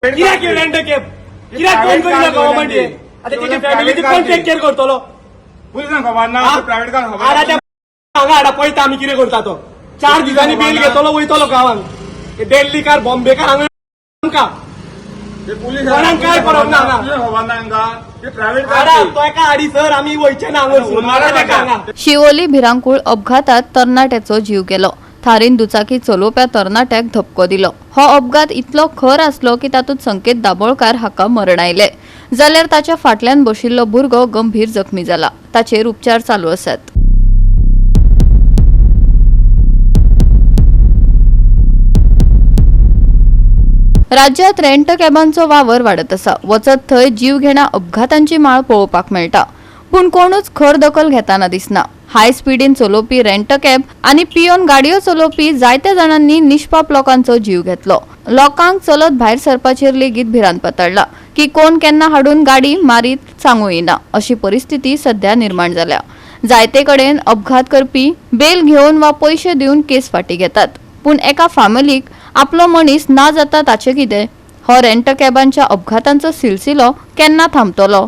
कित्याक rent cab कित्याक कोण करिना गव्हर्नमेंट हे आता तेजी फॅमिलीची कोण टेक केअर करतलो पुलिसांक खबर ना प्रायव्हेट कार खबर हांगा हांगा पळयता आमी कितें करता तो 4 दिसांनी बेल घेतलो वयतलो गांवांत दिल्लीकार बॉम्बेकार हांगा आमकां कोणाक काय फरक ना खबर ना हांगा ते प्रायव्हेट हाडा कार तो एका हाडी सर आमी वयचे ना हांगा शिवोली भिरांकूळ अपघातात तरणाट्याचो जीव गेलो. थारीन दुचाकी चलोवप्या तरणाट्याक धपको दिलो. हो अपघात इतलो खर आसलो की तातूंत संकेत दाबोळकार हाका मरण आयले जाल्यार ताच्या फाटल्यान बशिल्लो भुरगो गंभीर जखमी जाला. ताचेर उपचार चालू आसात. राज्यात रेंट कॅबांचो वावर वाडत आसा. वचत थंय जीव घेणा अपघातांची माळ पळोवपाक मेळटा. पूण कोणूच खर दखल घेताना दिसना. हाय स्पीडीन चलोवपी रेंट कॅब आनी पियोन गाडयो चलोवपी जायत्या जाणांनी निष्पाप लोकांचो जीव घेतलो. लोकांक चलत भायर सरपाचेर लेगीत भिरांत पतळ्ळा की कोण केन्ना हाडून गाडी मारीत सांगूं येना अशी परिस्थिती सध्या निर्माण जाल्या. जायते कडेन अपघात करपी बेल घेवन वा पयशे दिवन केस फाटी घेतात. पूण एका फॅमिलीक आपलो मनीस ना जाता ताचें कितें? हो रेंट कॅबांच्या अपघातांचो सिलसिलो केन्ना थांबतलो?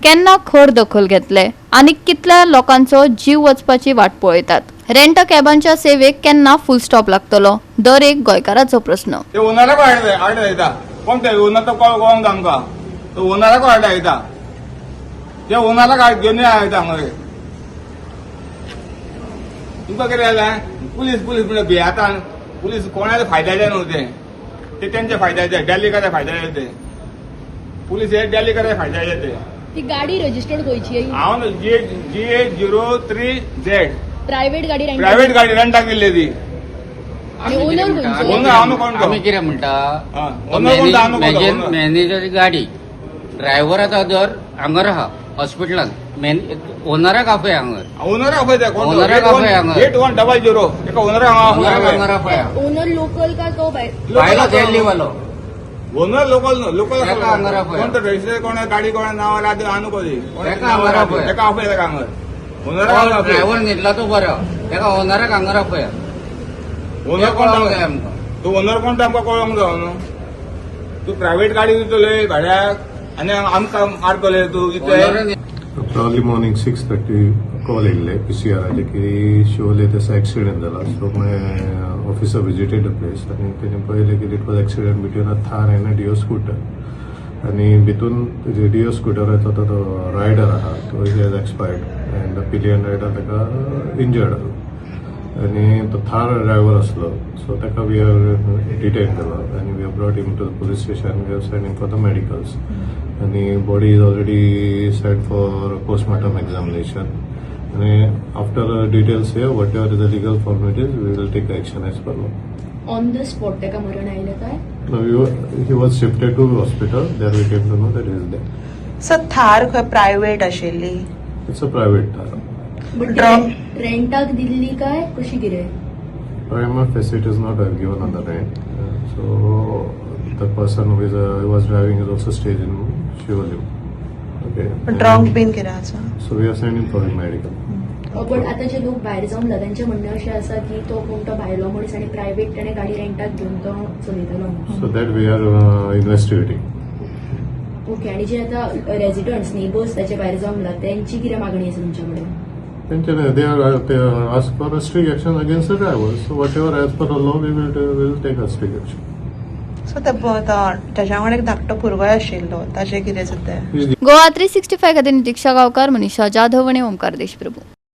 केन्ना खर दखल घेतले आनी कितल्या लोकांचो जीव वचपाची वाट पळयतात? रेंट कॅबांच्या सेवेक केन्ना फुल स्टॉप लागतलो? दर एक गोंयकाराचो प्रश्न. ते ओनराक हाड येता कोण ते ओनर तो कळोंक ना आमकां तो ओनराक हाड येता ते ओनराक हाड घेवन येता हांगा तुमकां कितें जालें पुलीस म्हणजे भियाता पुलीस कोणाचे फायद्याचे न्हू ते तेंचे फायद्याचे दिल्लीकाराचे फायद्याचे ते पुलीस हे दिल्लीकाराचे फायद्याचे ते ती गाडी रजिस्टर्ड खंयची हांव GA03Z प्रायव्हेट गाडी रेंटाक दिल्ली ती ओनर खंयचो ओनर हांव कोण आम्ही कितें म्हणटा ओनर कोण हांव कोण मॅनेजर गाडी ड्रायव्हर आतां दर हांगर आहा हॉस्पिटलान ओनराक आपय हांगर ओनराक आपय ते कोण ओनराक आपय हांगर 8100 एका ओनराक हांगर आपय ओनर लोकल का तो भायलो दिल्ली वालो ओनर लोकल एका हांगर आपय कोण रजिस्टर कोण गाडी कोणा नांवार आदी आणू कोदी एका हांगर आपय एका आपय तेका हांगर ओनराक ड्रायव्हर न्हिदला तो बरो एका ओनराक हांगर आपय ओनर कोण आमकां तू ओनर कोण आमकां कळोंक जाय न्हू तू प्रायव्हेट गाडी दितले भाड्याक आनी आमकां मारतले तू कितें Early morning 6:30 call येयल्ले PCRचे की शिवोले तसो एक्सिडेंट जाला. So my officer visited the place आनी तेणें पळयलें की it was accident between a Thar and a Dio scooter आनी भितून डिओ स्कूटराचो तो रायडर आहा तो has expired and the pillion rider ताका इंजर्ड आनी तो थार ड्रायव्हर आसलो. सो ताका वी हॅव डिटेन केलो आनी we have brought him to the police station we have send him for the medicals आनी body is already set for postmortem examination आनी after details हे whatever is the legal formalities we will take action as per law. On the spot ताका मरण आयलें काय? He was shifted to hospital there we came to know that is there. Sir थार खंय private आशिल्ली? It's a private थार. रेंटाक दिल्ली काय कशी कितें? Prima facie it is not given on the rent. So the person who was driving is also stayed in Shivali. Okay. Drunk been कितें आसा? So we are sending for medical. पण आता जे लोक भायर जावन तांचें म्हणणें अशें आसा की तो कोण तो भायलो मनीस आनी प्रायव्हेट ताणें गाडी रेंटाक घेवन तो चलयतालो. So that we are investigating. Okay. आनी जे आतां रेजिडंट्स नेबर्स ताचे भायर जावन उरला तेंची कितें मागणी आसा तुमच्या कडेन? They are asked for a strict action against the drivers. So whatever as per the law we will take a strict action. So त्याच्या वांगडा एक धाकटो भुरगोय आशिल्लो ताचें कितें सद्या? गोवा 365 खातीर नितीक्षा गांवकार, मनीषा जाधव आनी ओमकार देशप्रभू.